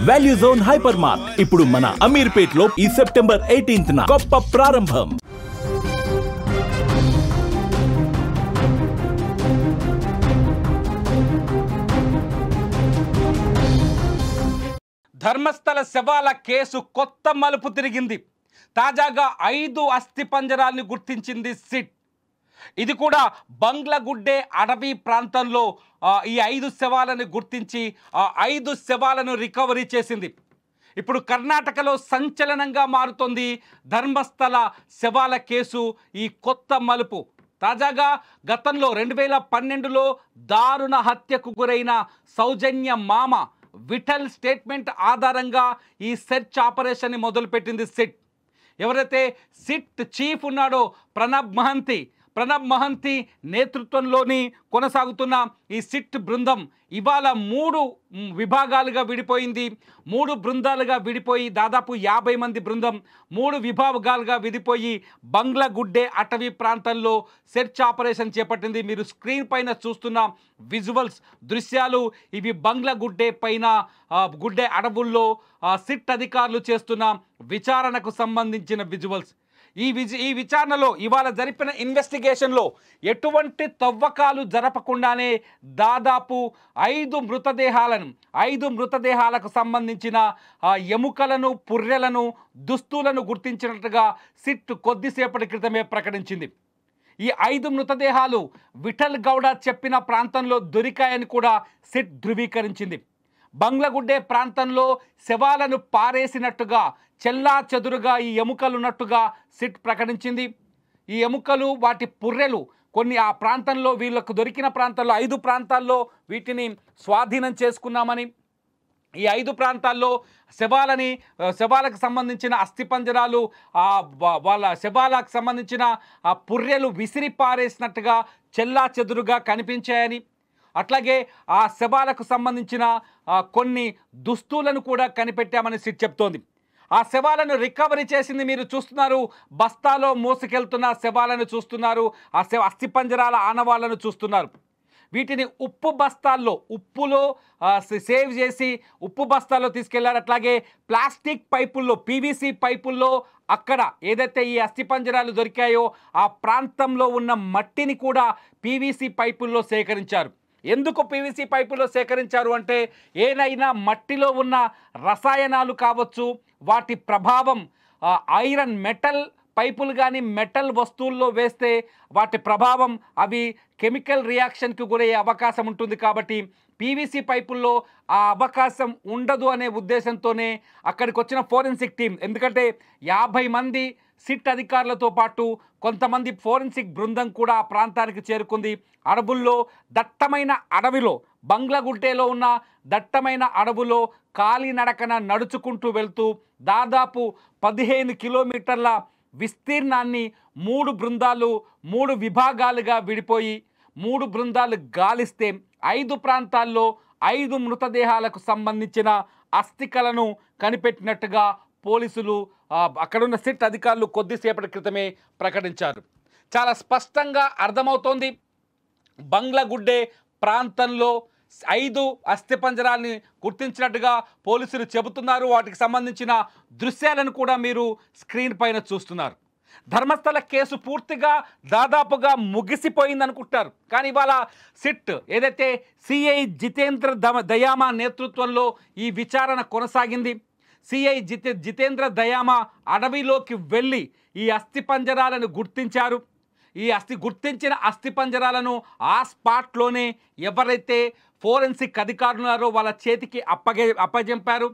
Value zone hyper mart ఇప్పుడు మన అమీర్పేట్ లో ఈ సెప్టెంబర్ 18న గొప్ప ప్రారంభం. ధర్మస్థల శవాల కేసు కొత్త మలుపు తిరిగింది. తాజాగా 5 అస్థిపంజరాల్ని గుర్తించింది సిట్. ఇది కూడా బంగ్లాగుడ్డే అడవి ప్రాంతంలో ఈ 5 శవాలను గుర్తించి 5 శవాలను రికవరీ చేసింది. ఇప్పుడు కర్ణాటకలో సంచలనంగా మారుతోంది ధర్మస్థల శవాల కేసు. ఈ కొత్త మలుపు తాజాగా గతంలో 2012లో దారుణ హత్యకు గురైన సౌజన్య మామ విఠల్ స్టేట్మెంట్ ఆధారంగా ఈ సెర్చ్ ఆపరేషన్ని మొదలుపెట్టింది సిట్. ఎవరైతే సిట్ చీఫ్ ఉన్నాడో ప్రణబ్ మహంతి నేతృత్వంలోని కొనసాగుతున్న ఈ సిట్ బృందం ఇవాళ 3 విభాగాలుగా విడిపోయింది. 3 బృందాలుగా విడిపోయి దాదాపు 50 మంది బృందం 3 విభాగాలుగా విడిపోయి బంగ్లాగుడ్డే అటవీ ప్రాంతంలో సెర్చ్ ఆపరేషన్ చేపట్టింది. మీరు స్క్రీన్ పైన చూస్తున్న విజువల్స్ దృశ్యాలు ఇవి బంగ్లాగుడ్డే పైన గుడ్డే అడవుల్లో సిట్ అధికారులు చేస్తున్న విచారణకు సంబంధించిన విజువల్స్. ఈ విచారణలో ఇవాళ జరిపిన ఇన్వెస్టిగేషన్లో ఎటువంటి తవ్వకాలు జరపకుండానే దాదాపు 5 మృతదేహాలకు సంబంధించిన ఎముకలను, పుర్రెలను, దుస్తులను గుర్తించినట్టుగా సిట్ కొద్దిసేపటి క్రితమే ప్రకటించింది. ఈ 5 మృతదేహాలు విఠల్ గౌడ చెప్పిన ప్రాంతంలో దొరికాయని కూడా సిట్ ధృవీకరించింది. బంగ్లాగుడ్డే ప్రాంతంలో శవాలను పారేసినట్టుగా చెల్లాచెదురుగా ఈ ఎముకలున్నట్టుగా సిట్ ప్రకటించింది. ఈ ఎముకలు, వాటి పుర్రెలు కొన్ని ఆ ప్రాంతంలో వీళ్ళకు దొరికిన ప్రాంతాల్లో 5 ప్రాంతాల్లో వీటిని స్వాధీనం చేసుకున్నామని, ఈ 5 ప్రాంతాల్లో శవాలకు సంబంధించిన అస్థిపంజరాలు వాళ్ళ శవాలకు సంబంధించిన పుర్రెలు విసిరి పారేసినట్టుగా చెల్లాచెదురుగా కనిపించాయని, అట్లాగే ఆ శవాలకు సంబంధించిన కొన్ని దుస్తులను కూడా కనిపెట్టామని సిట్ చెప్తోంది. ఆ శవాలను రికవరీ చేసింది మీరు చూస్తున్నారు. బస్తాలో మోసుకెళ్తున్న శవాలను చూస్తున్నారు. ఆ అస్థిపంజరాల ఆనవాళ్లను చూస్తున్నారు. వీటిని ఉప్పులో సేవ్ చేసి ఉప్పు బస్తాల్లో తీసుకెళ్లారు. అట్లాగే ప్లాస్టిక్ పైపుల్లో, పీవీసీ పైపుల్లో అక్కడ ఏదైతే ఈ అస్థిపంజరాలు దొరికాయో ఆ ప్రాంతంలో ఉన్న మట్టిని కూడా పీవీసీ పైపుల్లో సేకరించారు. ఎందుకు పీవీసీ పైపులో సేకరించారు అంటే ఏదైనా మట్టిలో ఉన్న రసాయనాలు కావచ్చు, వాటి ప్రభావం ఐరన్ మెటల్ పైపులు కానీ మెటల్ వస్తువుల్లో వేస్తే వాటి ప్రభావం అవి కెమికల్ రియాక్షన్కి గురయ్యే అవకాశం ఉంటుంది. కాబట్టి పీవీసీ పైపుల్లో ఆ అవకాశం ఉండదు అనే ఉద్దేశంతోనే అక్కడికి వచ్చిన ఫోరెన్సిక్ టీం, ఎందుకంటే 50 మంది సిట్ అధికారులతో పాటు కొంతమంది ఫోరెన్సిక్ బృందం కూడా ఆ ప్రాంతానికి చేరుకుంది. అడవుల్లో దట్టమైన అడవిలో, బంగ్లాగుడ్డేలో ఉన్న దట్టమైన అడవులో కాలినడకన నడుచుకుంటూ వెళ్తూ దాదాపు 15 కిలోమీటర్ల విస్తీర్ణాన్ని 3 విభాగాలుగా విడిపోయి 3 బృందాలు గాలిస్తే 5 ప్రాంతాల్లో 5 మృతదేహాలకు సంబంధించిన అస్థికలను కనిపెట్టినట్టుగా పోలీసులు అక్కడున్న సిట్ అధికారులు కొద్దిసేపటి క్రితమే ప్రకటించారు. చాలా స్పష్టంగా అర్థమవుతోంది బంగ్లాగుడ్డే ప్రాంతంలో 5 అస్థిపంజరాల్ని గుర్తించినట్టుగా పోలీసులు చెబుతున్నారు. వాటికి సంబంధించిన దృశ్యాలను కూడా మీరు స్క్రీన్ పైన చూస్తున్నారు. ధర్మస్థల కేసు పూర్తిగా దాదాపుగా ముగిసిపోయింది అనుకుంటారు. కానీ ఇవాళ సిట్ ఏదైతే సిఐ జితేంద్ర దయామా నేతృత్వంలో ఈ విచారణ కొనసాగింది. సిఐ జితేంద్ర దయామా అడవిలోకి వెళ్ళి ఈ అస్థిపంజరాలను గుర్తించారు. గుర్తించిన అస్థిపంజరాలను ఆ స్పాట్లోనే ఎవరైతే ఫోరెన్సిక్ అధికారులు ఉన్నారో వాళ్ళ చేతికి అప్పజెంపారు.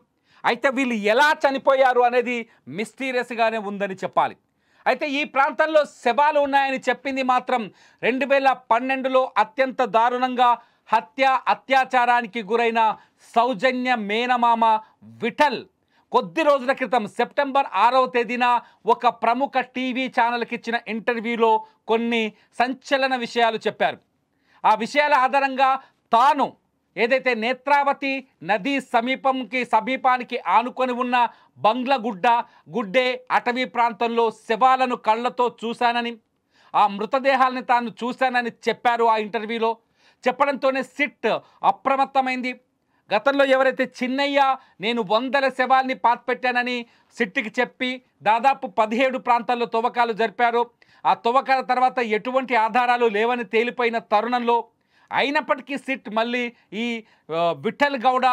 అయితే వీళ్ళు ఎలా చనిపోయారు అనేది మిస్టీరియస్గానే ఉందని చెప్పాలి. అయితే ఈ ప్రాంతంలో శవాలు ఉన్నాయని చెప్పింది మాత్రం 2012లో అత్యంత దారుణంగా అత్యాచారానికి గురైన సౌజన్య మేనమామ విఠల్ కొద్ది రోజుల క్రితం సెప్టెంబర్ 6వ తేదీన ఒక ప్రముఖ టీవీ ఛానల్కి ఇచ్చిన ఇంటర్వ్యూలో కొన్ని సంచలన విషయాలు చెప్పారు. ఆ విషయాల ఆధారంగా తాను ఏదైతే నేత్రావతి నదీ సమీపానికి ఆనుకొని ఉన్న బంగ్లాగుడ్డే అటవీ ప్రాంతంలో శవాలను కళ్ళతో చూశానని, ఆ మృతదేహాలను తాను చూశానని చెప్పారు ఆ ఇంటర్వ్యూలో. చెప్పడంతోనే సిట్ అప్రమత్తమైంది. గతంలో ఎవరైతే చిన్నయ్య నేను 100 శవాల్ని పాతిపెట్టానని సిట్టికి చెప్పి దాదాపు 17 ప్రాంతాల్లో తవ్వకాలు జరిపారో, ఆ తవ్వకాల తర్వాత ఎటువంటి ఆధారాలు లేవని తేలిపోయిన తరుణంలో అయినప్పటికీ సిట్ మళ్ళీ ఈ విఠల్ గౌడ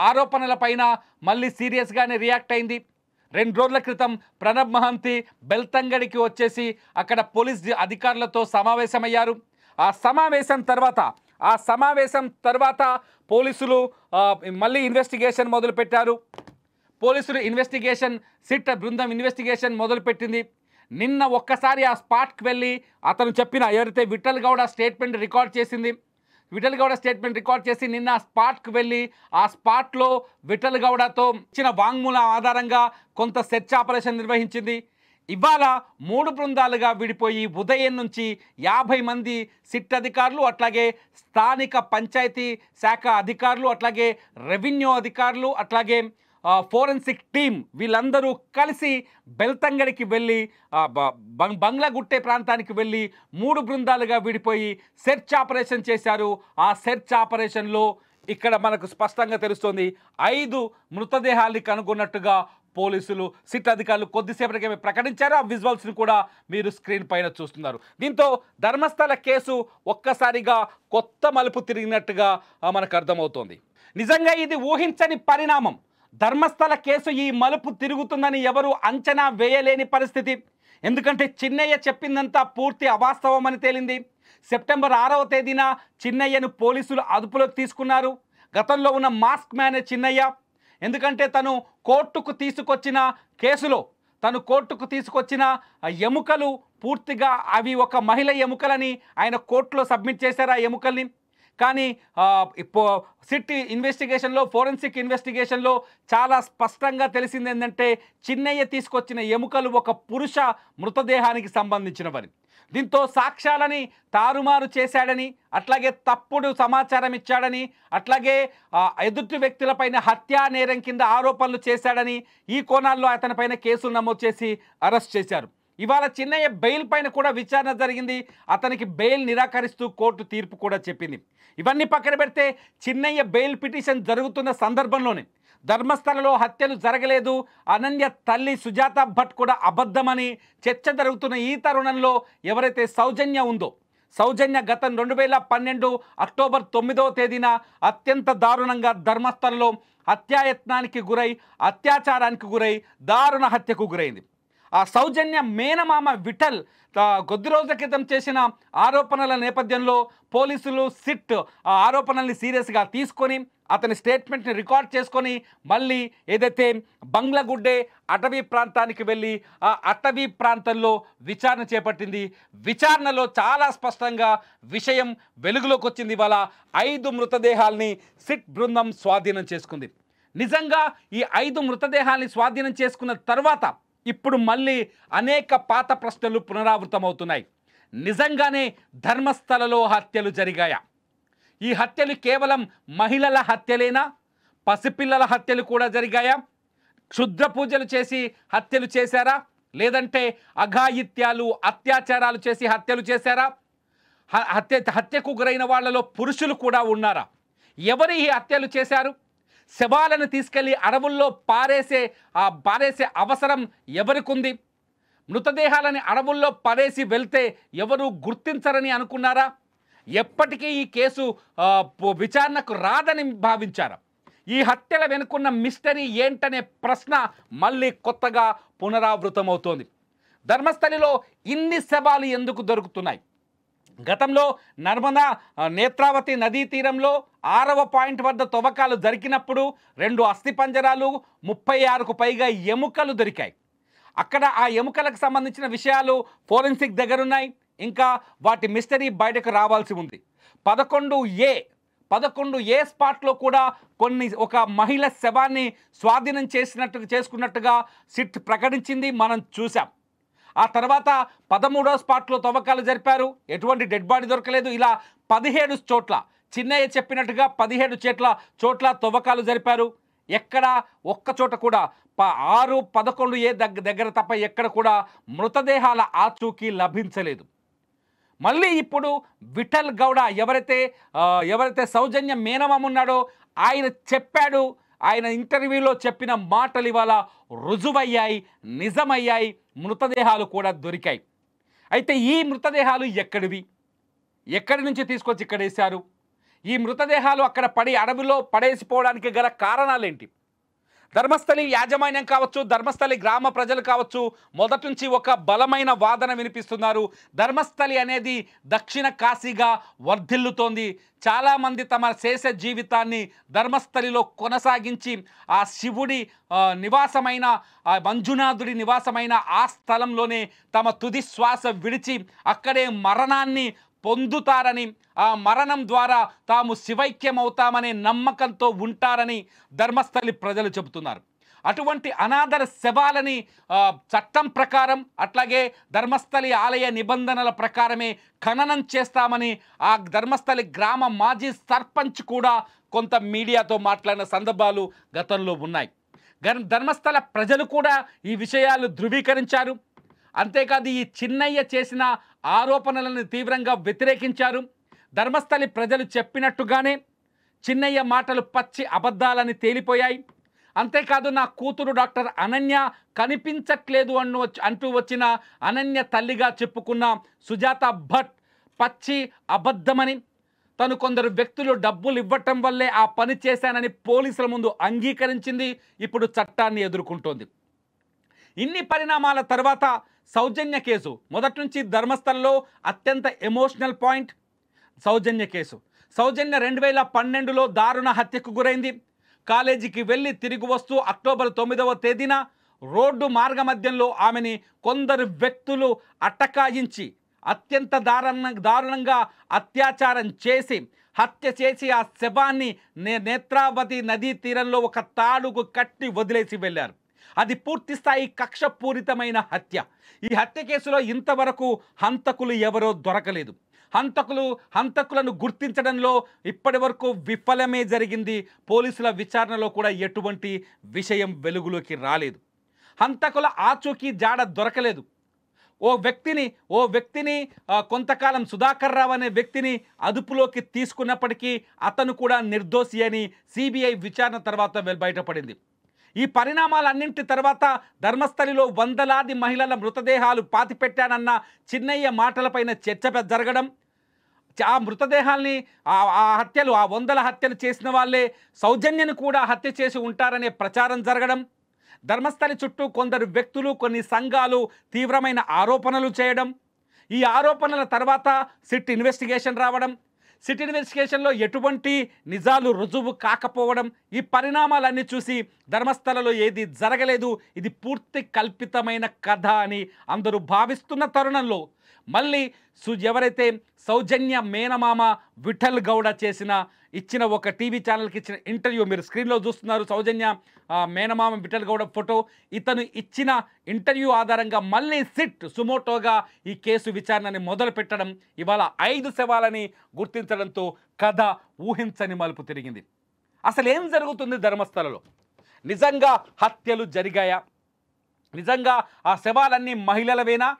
ఆరోపణలపైన మళ్ళీ సీరియస్గానే రియాక్ట్ అయింది. 2 రోజుల క్రితం ప్రణబ్ మహంతి బెల్తంగడికి వచ్చేసి అక్కడ పోలీస్ అధికారులతో సమావేశమయ్యారు. ఆ సమావేశం తర్వాత పోలీసులు మళ్ళీ ఇన్వెస్టిగేషన్ మొదలుపెట్టారు. సిట్ బృందం ఇన్వెస్టిగేషన్ మొదలుపెట్టింది. నిన్న ఒక్కసారి ఆ స్పాట్కి వెళ్ళి అతను చెప్పిన ఎవరైతే విఠల్ గౌడ స్టేట్మెంట్ రికార్డ్ చేసి నిన్న స్పాట్కి వెళ్ళి ఆ స్పాట్లో విఠల్ గౌడతో ఇచ్చిన వాంగ్మూలం ఆధారంగా కొంత సెర్చ్ ఆపరేషన్ నిర్వహించింది. ఇవాళ 3 బృందాలుగా విడిపోయి ఉదయం నుంచి 50 మంది సిట్ అధికారులు, అట్లాగే స్థానిక పంచాయతీ శాఖ అధికారులు, అట్లాగే రెవెన్యూ అధికారులు, అట్లాగే ఫోరెన్సిక్ టీం వీళ్ళందరూ కలిసి బెల్తంగడికి వెళ్ళి బంగ్లాగుట్టే ప్రాంతానికి వెళ్ళి 3 బృందాలుగా విడిపోయి సెర్చ్ ఆపరేషన్ చేశారు. ఆ సెర్చ్ ఆపరేషన్లో ఇక్కడ మనకు స్పష్టంగా తెలుస్తోంది 5 మృతదేహాల్ని కనుగొన్నట్టుగా పోలీసులు సిట్ అధికారులు కొద్దిసేపటికే ప్రకటించారు. ఆ విజువల్స్ని కూడా మీరు స్క్రీన్ పైన చూస్తున్నారు. దీంతో ధర్మస్థల కేసు ఒక్కసారిగా కొత్త మలుపు తిరిగినట్టుగా మనకు అర్థమవుతోంది. నిజంగా ఇది ఊహించని పరిణామం. ధర్మస్థల కేసు ఈ మలుపు తిరుగుతుందని ఎవరు అంచనా వేయలేని పరిస్థితి. ఎందుకంటే చిన్నయ్య చెప్పిందంతా పూర్తి అవాస్తవం అని తేలింది. సెప్టెంబర్ 6వ తేదీన చిన్నయ్యను పోలీసులు అదుపులోకి తీసుకున్నారు. గతంలో ఉన్న మాస్క్ మ్యానే చిన్నయ్య. ఎందుకంటే తను కోర్టుకు తీసుకొచ్చిన ఎముకలు పూర్తిగా అవి ఒక మహిళ ఎముకలని ఆయన కోర్టులో సబ్మిట్ చేశారు. ఆ ఎముకల్ని కానీ ఫోరెన్సిక్ ఇన్వెస్టిగేషన్లో చాలా స్పష్టంగా తెలిసింది ఏంటంటే చిన్నయ్య తీసుకొచ్చిన ఎముకలు ఒక పురుష మృతదేహానికి సంబంధించినవని. దీంతో సాక్ష్యాలని తారుమారు చేశాడని, అట్లాగే తప్పుడు సమాచారం ఇచ్చాడని, అట్లాగే ఎదుటి వ్యక్తులపైన హత్యా నేరం కింద ఆరోపణలు చేశాడని ఈ కోణాల్లో అతనిపైన కేసులు నమోదు చేసి అరెస్ట్ చేశారు. ఇవాళ చిన్నయ్య బెయిల్ పైన కూడా విచారణ జరిగింది. అతనికి బెయిల్ నిరాకరిస్తూ కోర్టు తీర్పు కూడా చెప్పింది. ఇవన్నీ పక్కన పెడితే చిన్నయ్య బెయిల్ పిటిషన్ జరుగుతున్న సందర్భంలోనే ధర్మస్థలలో హత్యలు జరగలేదు, అనన్య తల్లి సుజాత భట్ కూడా అబద్ధమని చర్చ జరుగుతున్న ఈ తరుణంలో ఎవరైతే సౌజన్య గతం 2012 అక్టోబర్ 9వ తేదీన అత్యంత దారుణంగా ధర్మస్థలలో అత్యాచారానికి గురై దారుణ హత్యకు గురైంది. ఆ సౌజన్య మేనమామ విఠల్ కొద్ది రోజుల క్రితం చేసిన ఆరోపణల నేపథ్యంలో పోలీసులు సిట్ ఆ ఆరోపణల్ని సీరియస్గా తీసుకొని అతని స్టేట్మెంట్ని రికార్డ్ చేసుకొని మళ్ళీ ఏదైతే బంగ్లాగుడ్డే అటవీ ప్రాంతానికి వెళ్ళి ఆ అటవీ ప్రాంతంలో విచారణ చేపట్టింది. విచారణలో చాలా స్పష్టంగా విషయం వెలుగులోకి వచ్చింది. ఇవాళ 5 మృతదేహాల్ని సిట్ బృందం స్వాధీనం చేసుకుంది. నిజంగా ఈ 5 మృతదేహాల్ని స్వాధీనం చేసుకున్న తర్వాత ఇప్పుడు మళ్ళీ అనేక పాత ప్రశ్నలు పునరావృతమవుతున్నాయి. నిజంగానే ధర్మస్థలలో హత్యలు జరిగాయా? ఈ హత్యలు కేవలం మహిళల హత్యలేనా? పసిపిల్లల హత్యలు కూడా జరిగాయా? క్షుద్ర పూజలు చేసి హత్యలు చేశారా? లేదంటే అఘాయిత్యాలు అత్యాచారాలు చేసి హత్యలు చేశారా? హత్యకు గురైన వాళ్ళలో పురుషులు కూడా ఉన్నారా? ఎవరు ఈ హత్యలు చేశారు? శవాలను తీసుకెళ్లి అడవుల్లో పారేసే అవసరం ఎవరికుంది? మృతదేహాలని అడవుల్లో పడేసి వెళ్తే ఎవరు గుర్తించరని అనుకున్నారా? ఎప్పటికీ ఈ కేసు విచారణకు రాదని భావించారా? ఈ హత్యల వెనుకున్న మిస్టరీ ఏంటనే ప్రశ్న మళ్ళీ కొత్తగా పునరావృతమవుతోంది. ధర్మస్థలిలో ఇన్ని శవాలు ఎందుకు దొరుకుతున్నాయి? గతంలో నర్మదా నేత్రావతి నదీ తీరంలో 6వ పాయింట్ వద్ద తవ్వకాలు జరిగినప్పుడు 2 అస్థిపంజరాలు 36కు పైగా ఎముకలు దొరికాయి. అక్కడ ఆ ఎముకలకు సంబంధించిన విషయాలు ఫోరెన్సిక్ దగ్గరున్నాయి. ఇంకా వాటి మిస్టరీ బయటకు రావాల్సి ఉంది. 11A స్పాట్లో కూడా ఒక మహిళ శవాన్ని స్వాధీనం చేసుకున్నట్టుగా సిట్ ప్రకటించింది, మనం చూసాం. ఆ తర్వాత 13వ స్పాట్లో తవ్వకాలు జరిపారు, ఎటువంటి డెడ్ బాడీ దొరకలేదు. ఇలా 17 చోట్ల చిన్నయ్య చెప్పినట్టుగా 17 చోట్ల తవ్వకాలు జరిపారు. ఎక్కడ ఒక్క చోట కూడా 11A దగ్గర తప్ప ఎక్కడ కూడా మృతదేహాల ఆచూకీ లభించలేదు. మళ్ళీ ఇప్పుడు విఠల్ గౌడ ఎవరైతే సౌజన్య మేనమామ ఉన్నాడో ఆయన చెప్పాడు, ఆయన ఇంటర్వ్యూలో చెప్పిన మాటలు ఇవాళ రుజువయ్యాయి, నిజమయ్యాయి, మృతదేహాలు కూడా దొరికాయి. అయితే ఈ మృతదేహాలు ఎక్కడివి, ఎక్కడి నుంచి తీసుకొచ్చి ఇక్కడ వేశారు, ఈ మృతదేహాలు అక్కడ పడి అడవిలో పడేసిపోవడానికి గల కారణాలేంటి? ధర్మస్థలి యాజమాన్యం కావచ్చు, ధర్మస్థలి గ్రామ ప్రజలు కావచ్చు, మొదటి నుంచి ఒక బలమైన వాదన వినిపిస్తున్నారు. ధర్మస్థలి అనేది దక్షిణ కాశీగా వర్ధిల్లుతోంది. చాలామంది తమ శేష జీవితాన్ని ధర్మస్థలిలో కొనసాగించి ఆ శివుడి నివాసమైన, ఆ మంజునాథుడి నివాసమైన ఆ స్థలంలోనే తమ తుది శ్వాస విడిచి అక్కడే మరణాన్ని పొందుతారని, ఆ మరణం ద్వారా తాము శివైక్యమవుతామనే నమ్మకంతో ఉంటారని ధర్మస్థలి ప్రజలు చెబుతున్నారు. అటువంటి అనాథర శవాలని చట్టం ప్రకారం, అట్లాగే ధర్మస్థలి ఆలయ నిబంధనల ప్రకారమే ఖననం చేస్తామని ఆ ధర్మస్థలి గ్రామ మాజీ సర్పంచ్ కూడా కొంత మీడియాతో మాట్లాడిన సందర్భాలు గతంలో ఉన్నాయి. ధర్మస్థల ప్రజలు కూడా ఈ విషయాలు ధృవీకరించారు. అంతేకాదు ఈ చిన్నయ్య చేసిన ఆరోపణలను తీవ్రంగా వ్యతిరేకించారు. ధర్మస్థలి ప్రజలు చెప్పినట్టుగానే చిన్నయ్య మాటలు పచ్చి అబద్ధాలని తేలిపోయాయి. అంతేకాదు నా కూతురు డాక్టర్ అనన్య కనిపించట్లేదు అంటూ వచ్చిన అనన్య తల్లిగా చెప్పుకున్న సుజాత భట్ పచ్చి అబద్ధమని, తను కొందరు వ్యక్తులు డబ్బులు ఇవ్వటం వల్లే ఆ పని చేశానని పోలీసుల ముందు అంగీకరించింది. ఇప్పుడు చట్టాన్ని ఎదుర్కొంటోంది. ఇన్ని పరిణామాల తర్వాత సౌజన్య కేసు మొదటి నుంచి ధర్మస్థలంలో అత్యంత ఎమోషనల్ పాయింట్. సౌజన్య కేసు, సౌజన్య 2012లో దారుణ హత్యకు గురైంది. కాలేజీకి వెళ్ళి తిరిగి వస్తూ అక్టోబర్ 9వ తేదీన రోడ్డు మార్గమధ్యంలో ఆమెని కొందరు వ్యక్తులు అట్టకాయించి అత్యంత దారుణంగా అత్యాచారం చేసి హత్య చేసి ఆ శవాన్ని నేత్రావతి నదీ తీరంలో ఒక తాడుకు కట్టి వదిలేసి వెళ్ళారు. అది పూర్తిస్థాయి కక్షపూరితమైన హత్య. ఈ హత్య కేసులో ఇంతవరకు హంతకులు ఎవరో దొరకలేదు. హంతకులను గుర్తించడంలో ఇప్పటి వరకు విఫలమే జరిగింది. పోలీసుల విచారణలో కూడా ఎటువంటి విషయం వెలుగులోకి రాలేదు. హంతకుల ఆచూకీ జాడ దొరకలేదు. ఓ వ్యక్తిని కొంతకాలం సుధాకర్ రావు అనే వ్యక్తిని అదుపులోకి తీసుకున్నప్పటికీ అతను కూడా నిర్దోషి అని సిబిఐ విచారణ తర్వాత బయటపడింది. ఈ పరిణామాలన్నింటి తర్వాత ధర్మస్థలిలో వందలాది మహిళల మృతదేహాలు పాతిపెట్టానన్న చిన్నయ్య మాటలపైన చర్చ జరగడం, ఆ మృతదేహాల్ని ఆ హత్యలు, ఆ వందల హత్యలు చేసిన వాళ్ళే సౌజన్యను కూడా హత్య చేసి ఉంటారనే ప్రచారం జరగడం, ధర్మస్థలి చుట్టూ కొందరు వ్యక్తులు, కొన్ని సంఘాలు తీవ్రమైన ఆరోపణలు చేయడం, ఈ ఆరోపణల తర్వాత సిట్ ఇన్వెస్టిగేషన్ రావడం, సిట్ ఇన్వెస్టిగేషన్లో ఎటువంటి నిజాలు రుజువు కాకపోవడం, ఈ పరిణామాలన్నీ చూసి ధర్మస్థలలో ఏది జరగలేదు, ఇది పూర్తి కల్పితమైన కథ అని అందరూ భావిస్తున్న తరుణంలో మళ్ళీ ఎవరైతే సౌజన్య మేనమామ విఠల్ గౌడ ఇచ్చిన ఒక టీవీ ఛానల్కి ఇచ్చిన ఇంటర్వ్యూ మీరు స్క్రీన్లో చూస్తున్నారు. సౌజన్య మేనమామ విఠల్ గౌడ ఫోటో. ఇతను ఇచ్చిన ఇంటర్వ్యూ ఆధారంగా మళ్ళీ సిట్ సుమోటోగా ఈ కేసు విచారణని మొదలు పెట్టడం, ఇవాళ 5 శవాలని గుర్తించడంతో కథ ఊహించని మలుపు తిరిగింది. అసలు ఏం జరుగుతుంది ధర్మస్థలలో? నిజంగా హత్యలు జరిగాయా? నిజంగా ఆ శవాలన్నీ మహిళలవేనా,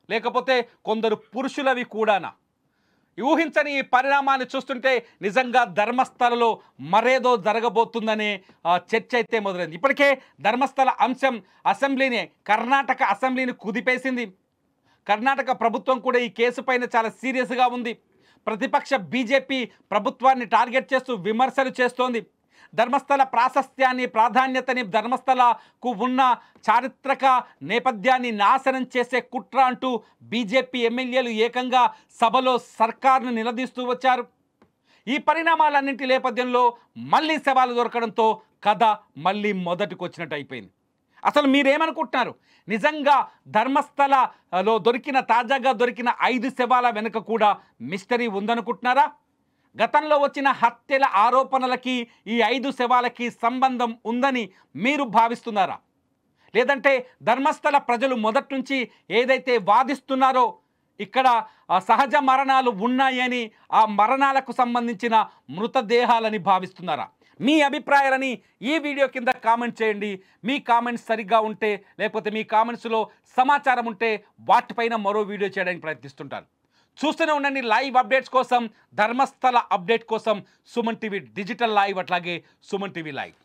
లేకపోతే కొందరు పురుషులవి కూడానా? ఊహించని ఈ పరిణామాన్ని చూస్తుంటే నిజంగా ధర్మస్థలలో మరేదో జరగబోతుందనే చర్చ అయితే మొదలైంది. ఇప్పటికే ధర్మస్థల అంశం కర్ణాటక అసెంబ్లీని కుదిపేసింది. కర్ణాటక ప్రభుత్వం కూడా ఈ కేసు పైన చాలా సీరియస్గా ఉంది. ప్రతిపక్ష బీజేపీ ప్రభుత్వాన్ని టార్గెట్ చేస్తూ విమర్శలు చేస్తోంది. ధర్మస్థల ప్రాశస్త్యాన్ని, ప్రాధాన్యతని, ధర్మస్థలకు ఉన్న చారిత్రక నేపథ్యాన్ని నాశనం చేసే కుట్ర అంటూ బీజేపీ ఎమ్మెల్యేలు ఏకంగా సభలో సర్కార్ను నిలదీస్తూ వచ్చారు. ఈ పరిణామాలన్నింటి నేపథ్యంలో మళ్ళీ శవాలు దొరకడంతో కథ మళ్ళీ మొదటికి వచ్చినట్టు అయిపోయింది. అసలు మీరేమనుకుంటున్నారు? నిజంగా ధర్మస్థలలో తాజాగా దొరికిన 5 శవాల వెనుక కూడా మిస్టరీ ఉందనుకుంటున్నారా? గతంలో వచ్చిన హత్యల ఆరోపణలకి ఈ 5 శవాలకి సంబంధం ఉందని మీరు భావిస్తున్నారా? లేదంటే ధర్మస్థల ప్రజలు మొదటి నుంచి ఏదైతే వాదిస్తున్నారో ఇక్కడ సహజ మరణాలు ఉన్నాయని, ఆ మరణాలకు సంబంధించిన మృతదేహాలని భావిస్తున్నారా? మీ అభిప్రాయాలని ఈ వీడియో కింద కామెంట్ చేయండి. మీ కామెంట్స్ సరిగ్గా ఉంటే, లేకపోతే మీ కామెంట్స్లో సమాచారం ఉంటే వాటిపైన మరో వీడియో చేయడానికి ప్రయత్నిస్తుంటాను. చూస్తూనే ఉండండి లైవ్ అప్డేట్స్ కోసం, ధర్మస్థల అప్డేట్ కోసం సుమన్ టీవీ డిజిటల్ లైవ్, అట్లాగే సుమన్ టీవీ లైవ్.